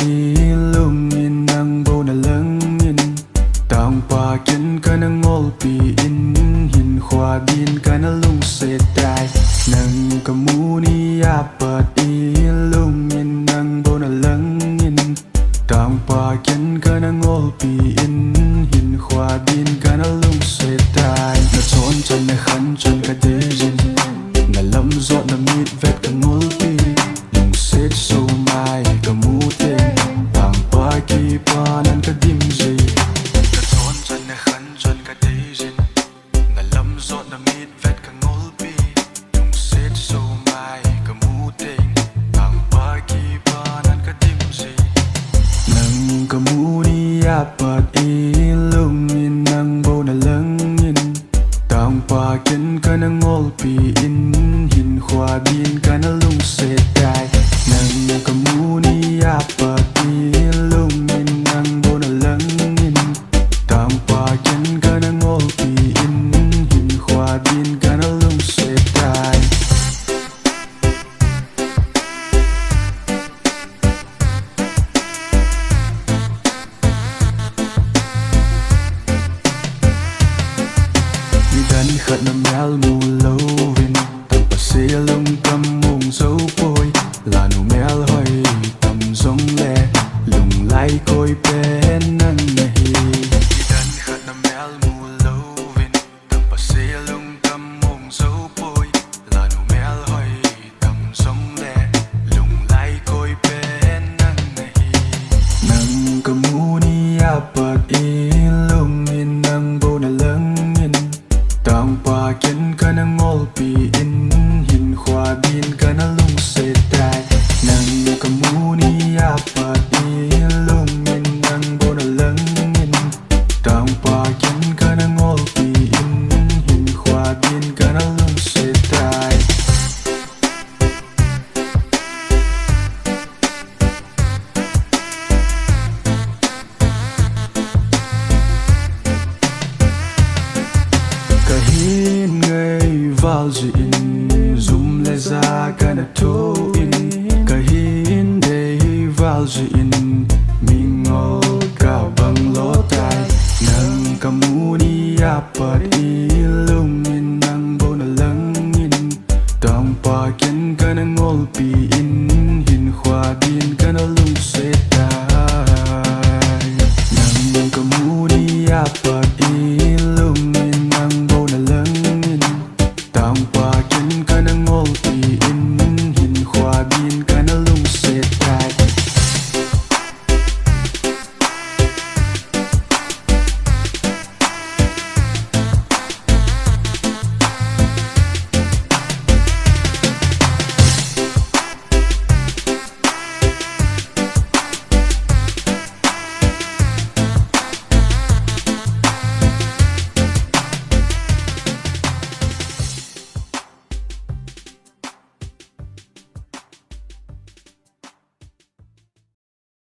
ilungin ang bonalangin taong pakin ka ng olpi in khwa bin ka na lungsetay nang kamuni apat ilungin ang bonalangin taong pakin ka ng olpi in khwa bin ka na lungsetay na chon chan na khan chan ka dejin na lam zot na mit vet ka ngolpi lungset so mai kamutin ang pakipanan ka dimjay na chon chan na khan chan ka dejin na lam zot na mit vet ka ngolpi lungset so mai kamutin ang pakipanan ka dimjay nang kamuni apat ilungin ang bonalangin taong pakin ka ng olpi in khwa bin ka na lungsetay nang kamuni apat ilungin ang bonalangin taong pakin ka ng olpi in khwa bin ka na lungsetay dan khát nằm mèo mù lâu vin tập bát xe lông cầm mông dấu bôi là nụ mèo hỏi tầm giống lẹ lùng lai coi bên nâng này dan khát nằm mèo mù lâu vin tập bát xe lông cầm mông dấu bôi là nụ mèo hỏi tầm giống lẹ lùng lai coi bên nâng này nang kamuni apat ilungin ang bonalangin taong pakin ka ng olpi in khwa bin ka na lungsetay nang kamuni apat ilungin ang bonalangin taong pakin ka ng olpi in khwa bin ka na lungsetay kahin ngay vào diện zoom lại ra cái nắp thô in kahin đây vào diện mình ngồi cao bằng lỗ tai nang kamuni apat ilungin ang bonalangin taong pakin ka ng olpi in khwa bin ka na lungsetay nang kamuni apat ilungin ang bonalangin taong pakin ka ng olpi